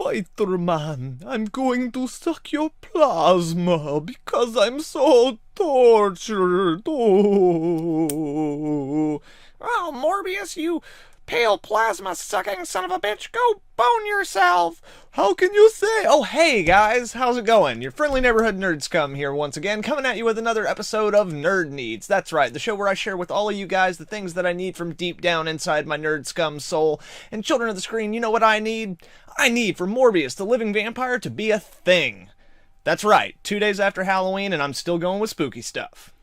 Spider-Man, I'm going to suck your plasma because I'm so tortured. Oh, Morbius, you pale plasma-sucking son of a bitch, go bone yourself! How can you say? Oh, hey guys, how's it going? Your friendly neighborhood nerd scum here once again, coming at you with another episode of Nerd Needs. That's right, the show where I share with all of you guys the things that I need from deep down inside my nerd scum soul. And children of the screen, you know what I need? I need for Morbius, the living vampire, to be a thing. That's right, 2 days after Halloween and I'm still going with spooky stuff.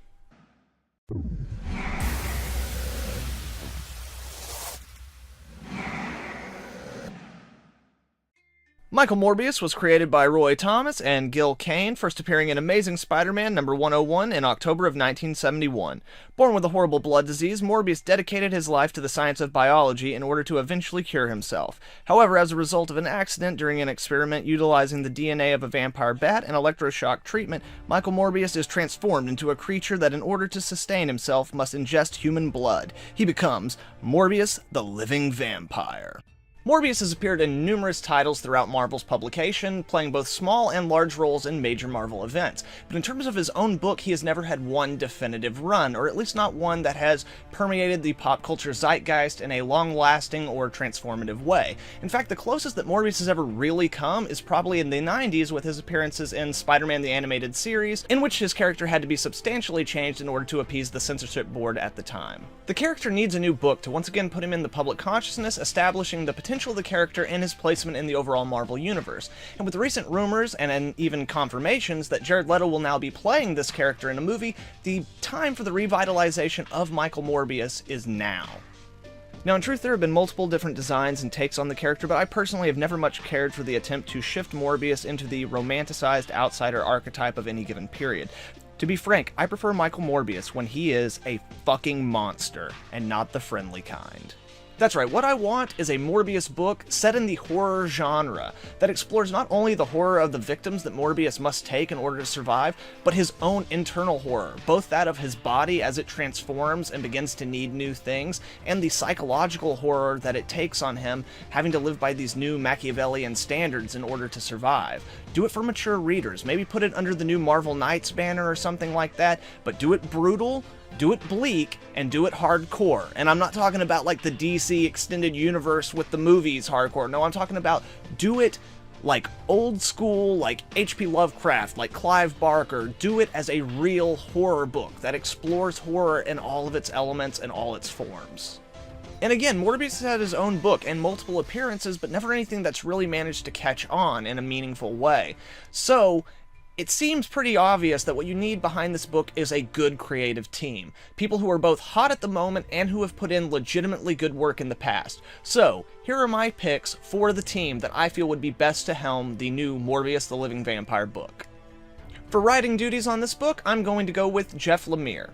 Michael Morbius was created by Roy Thomas and Gil Kane, first appearing in Amazing Spider-Man number 101 in October of 1971. Born with a horrible blood disease, Morbius dedicated his life to the science of biology in order to eventually cure himself. However, as a result of an accident during an experiment utilizing the DNA of a vampire bat and electroshock treatment, Michael Morbius is transformed into a creature that in order to sustain himself must ingest human blood. He becomes Morbius the Living Vampire. Morbius has appeared in numerous titles throughout Marvel's publication, playing both small and large roles in major Marvel events. But in terms of his own book, he has never had one definitive run, or at least not one that has permeated the pop culture zeitgeist in a long-lasting or transformative way. In fact, the closest that Morbius has ever really come is probably in the 90s with his appearances in Spider-Man the Animated Series, in which his character had to be substantially changed in order to appease the censorship board at the time. The character needs a new book to once again put him in the public consciousness, establishing the potential of the character and his placement in the overall Marvel Universe. And with recent rumors and even confirmations that Jared Leto will now be playing this character in a movie, the time for the revitalization of Michael Morbius is now. Now, in truth, there have been multiple different designs and takes on the character, but I personally have never much cared for the attempt to shift Morbius into the romanticized outsider archetype of any given period. To be frank, I prefer Michael Morbius when he is a fucking monster, and not the friendly kind. That's right, what I want is a Morbius book set in the horror genre that explores not only the horror of the victims that Morbius must take in order to survive, but his own internal horror, both that of his body as it transforms and begins to need new things, and the psychological horror that it takes on him having to live by these new Machiavellian standards in order to survive. Do it for mature readers, maybe put it under the new Marvel Knights banner or something like that, but do it brutal, do it bleak, and do it hardcore. And I'm not talking about like the DC extended universe with the movies hardcore. No, I'm talking about do it like old school, like H.P. Lovecraft, like Clive Barker. Do it as a real horror book that explores horror in all of its elements and all its forms. And again, Morbius has had his own book and multiple appearances, but never anything that's really managed to catch on in a meaningful way. So, it seems pretty obvious that what you need behind this book is a good creative team. People who are both hot at the moment and who have put in legitimately good work in the past. So, here are my picks for the team that I feel would be best to helm the new Morbius the Living Vampire book. For writing duties on this book, I'm going to go with Jeff Lemire.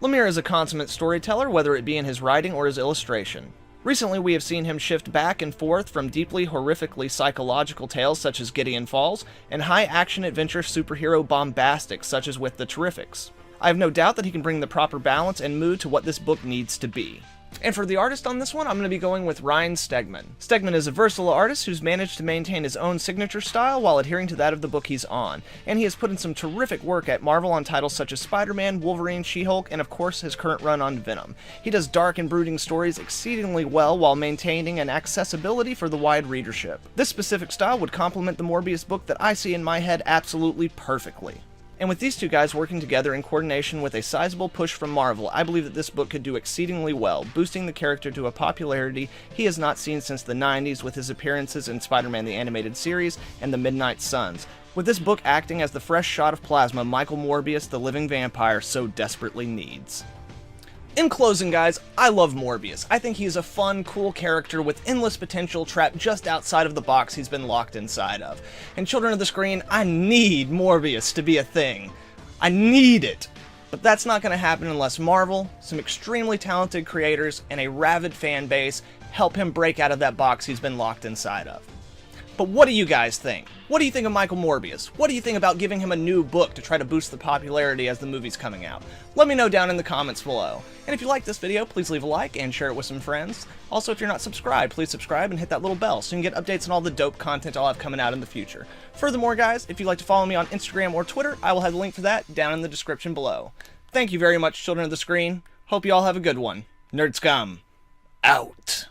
Lemire is a consummate storyteller, whether it be in his writing or his illustration. Recently, we have seen him shift back and forth from deeply horrifically psychological tales such as Gideon Falls, and high-action adventure superhero bombastics such as with The Terrifics. I have no doubt that he can bring the proper balance and mood to what this book needs to be. And for the artist on this one, I'm going to be going with Ryan Stegman. Stegman is a versatile artist who's managed to maintain his own signature style while adhering to that of the book he's on, and he has put in some terrific work at Marvel on titles such as Spider-Man, Wolverine, She-Hulk, and of course his current run on Venom. He does dark and brooding stories exceedingly well while maintaining an accessibility for the wide readership. This specific style would complement the Morbius book that I see in my head absolutely perfectly. And with these two guys working together in coordination with a sizable push from Marvel, I believe that this book could do exceedingly well, boosting the character to a popularity he has not seen since the 90s with his appearances in Spider-Man the Animated Series and the Midnight Suns, with this book acting as the fresh shot of plasma Michael Morbius the Living Vampire so desperately needs. In closing, guys, I love Morbius. I think he's a fun, cool character with endless potential trapped just outside of the box he's been locked inside of. And children of the screen, I need Morbius to be a thing. I need it. But that's not going to happen unless Marvel, some extremely talented creators, and a rabid fan base help him break out of that box he's been locked inside of. But what do you guys think? What do you think of Michael Morbius? What do you think about giving him a new book to try to boost the popularity as the movie's coming out? Let me know down in the comments below. And if you like this video, please leave a like and share it with some friends. Also, if you're not subscribed, please subscribe and hit that little bell so you can get updates on all the dope content I'll have coming out in the future. Furthermore, guys, if you'd like to follow me on Instagram or Twitter, I will have the link for that down in the description below. Thank you very much, children of the screen. Hope you all have a good one. Nerd Scum, out.